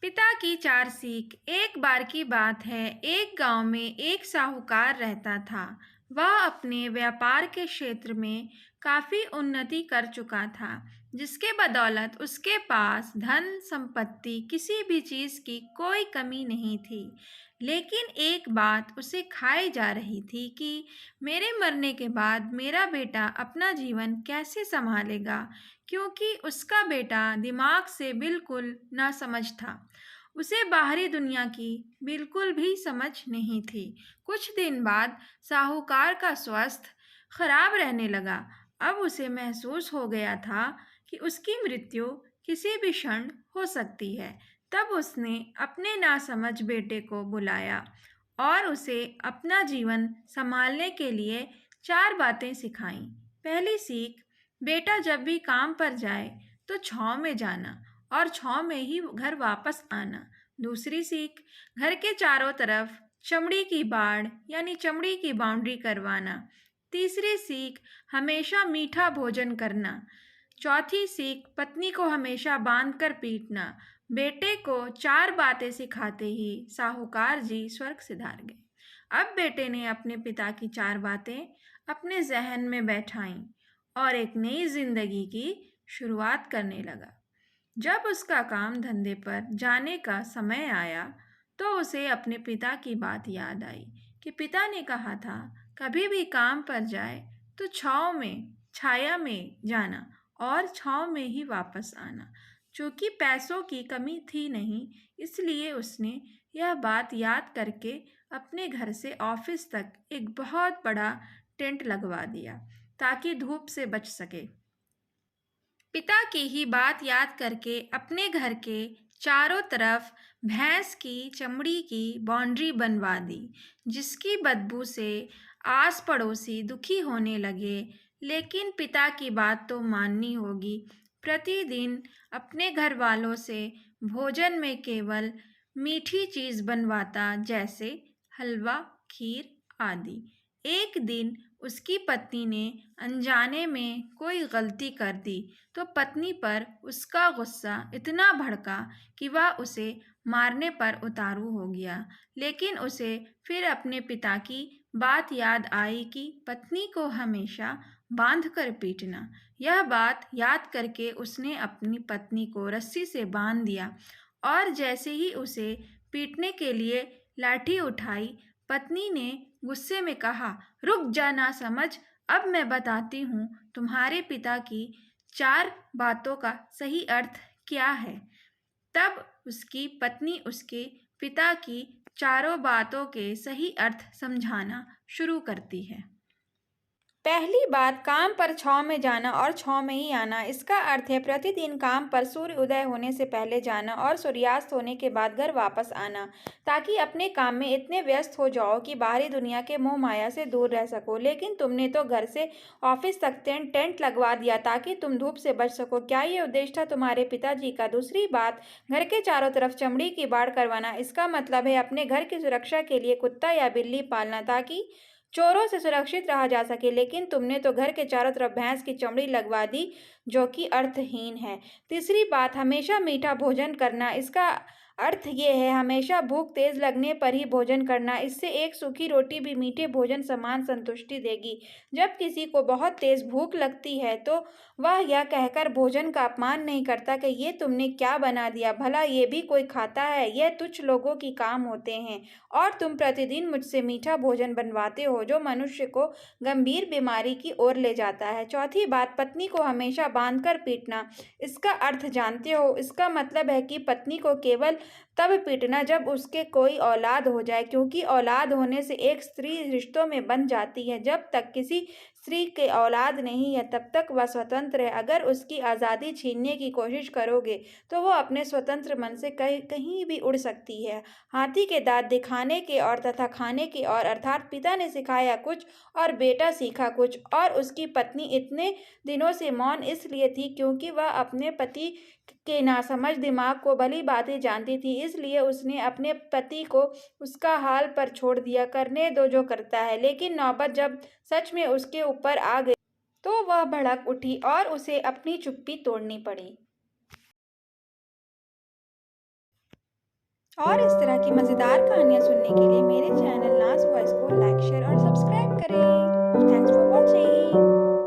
पिता की चार सीख। एक बार की बात है, एक गांव में एक साहूकार रहता था। वह अपने व्यापार के क्षेत्र में काफी उन्नति कर चुका था, जिसके बदौलत उसके पास धन संपत्ति किसी भी चीज की कोई कमी नहीं थी। लेकिन एक बात उसे खाई जा रही थी कि मेरे मरने के बाद मेरा बेटा अपना जीवन कैसे संभालेगा, क्योंकि उसका बेटा दिमाग से बिल्कुल नासमझ था। उसे बाहरी दुनिया की बिल्कुल भी समझ नहीं थी। कुछ दिन बाद साहूकार का स्वास्थ्य खराब रहने लगा। अब उसे महसूस हो गया था कि उसकी मृत्यु किसी भी क्षण हो सकती है। तब उसने अपने नासमझ बेटे को बुलाया और उसे अपना जीवन संभालने के लिए चार बातें सिखाईं। पहली सीख, बेटा जब भी काम पर जाए तो छाँव में जाना और छाँव में ही घर वापस आना। दूसरी सीख, घर के चारों तरफ चमड़ी की बाड़ यानी चमड़ी की बाउंड्री करवाना। तीसरी सीख, हमेशा मीठा भोजन करना। चौथी सीख, पत्नी को हमेशा बांध कर पीटना। बेटे को चार बातें सिखाते ही साहूकार जी स्वर्ग सिधार गए। अब बेटे ने अपने पिता की चार बातें अपने जहन में बैठाईं और एक नई जिंदगी की शुरुआत करने लगा। जब उसका काम धंधे पर जाने का समय आया तो उसे अपने पिता की बात याद आई कि पिता ने कहा था, कभी भी काम पर जाए तो छाँव में छाया में जाना और छाँव में ही वापस आना। चूंकि पैसों की कमी थी नहीं, इसलिए उसने यह बात याद करके अपने घर से ऑफिस तक एक बहुत बड़ा टेंट लगवा दिया ताकि धूप से बच सके। पिता की ही बात याद करके अपने घर के चारों तरफ भैंस की चमड़ी की बाउंड्री बनवा दी, जिसकी बदबू से आस पड़ोसी दुखी होने लगे। लेकिन पिता की बात तो माननी होगी। प्रतिदिन अपने घर वालों से भोजन में केवल मीठी चीज बनवाता, जैसे हलवा, खीर आदि। एक दिन उसकी पत्नी ने अनजाने में कोई गलती कर दी तो पत्नी पर उसका गुस्सा इतना भड़का कि वह उसे मारने पर उतारू हो गया। लेकिन उसे फिर अपने पिता की बात याद आई कि पत्नी को हमेशा बांध कर पीटना। यह बात याद करके उसने अपनी पत्नी को रस्सी से बांध दिया और जैसे ही उसे पीटने के लिए लाठी उठाई, पत्नी ने गुस्से में कहा, रुक जा ना समझ, अब मैं बताती हूँ तुम्हारे पिता की चार बातों का सही अर्थ क्या है। तब उसकी पत्नी उसके पिता की चारों बातों के सही अर्थ समझाना शुरू करती है। पहली बात, काम पर छाँव में जाना और छाँव में ही आना। इसका अर्थ है प्रतिदिन काम पर सूर्य उदय होने से पहले जाना और सूर्यास्त होने के बाद घर वापस आना, ताकि अपने काम में इतने व्यस्त हो जाओ कि बाहरी दुनिया के मोह माया से दूर रह सको। लेकिन तुमने तो घर से ऑफिस तक टेंट लगवा दिया ताकि तुम धूप से बच सको। क्या ये उद्देश्य था तुम्हारे पिताजी का? दूसरी बात, घर के चारों तरफ चमड़ी की बाड़ करवाना। इसका मतलब है अपने घर की सुरक्षा के लिए कुत्ता या बिल्ली पालना ताकि चोरों से सुरक्षित रहा जा सके। लेकिन तुमने तो घर के चारों तरफ भैंस की चमड़ी लगवा दी, जो कि अर्थहीन है। तीसरी बात, हमेशा मीठा भोजन करना। इसका अर्थ ये है हमेशा भूख तेज लगने पर ही भोजन करना। इससे एक सूखी रोटी भी मीठे भोजन समान संतुष्टि देगी। जब किसी को बहुत तेज भूख लगती है तो वह यह कहकर भोजन का अपमान नहीं करता कि ये तुमने क्या बना दिया, भला ये भी कोई खाता है? यह तुच्छ लोगों की काम होते हैं और तुम प्रतिदिन मुझसे मीठा भोजन बनवाते हो, जो मनुष्य को गंभीर बीमारी की ओर ले जाता है। चौथी बात, पत्नी को हमेशा बांधकर पीटना। इसका अर्थ जानते हो? इसका मतलब है कि पत्नी को केवल तब पीटना जब उसके कोई औलाद हो जाए, क्योंकि औलाद होने से एक स्त्री रिश्तों में बंध जाती है। जब तक किसी स्त्री के औलाद नहीं है तब तक वह स्वतंत्र है। अगर उसकी आज़ादी छीनने की कोशिश करोगे तो वो अपने स्वतंत्र मन से कहीं कहीं भी उड़ सकती है। हाथी के दांत दिखाने के और तथा खाने के और, अर्थात पिता ने सिखाया कुछ और बेटा सीखा कुछ। और उसकी पत्नी इतने दिनों से मौन इसलिए थी क्योंकि वह अपने पति के नासमझ दिमाग को भली भांति जानती थी। इसलिए उसने अपने पति को उसका हाल पर छोड़ दिया, करने दो जो करता है। लेकिन नौबत जब सच में उसके ऊपर आ गई तो वह भड़क उठी और उसे अपनी चुप्पी तोड़नी पड़ी। और इस तरह की मज़ेदार कहानियाँ सुनने के लिए मेरे चैनल नाज़ वॉइस को लाइक, शेयर और सब्सक्राइब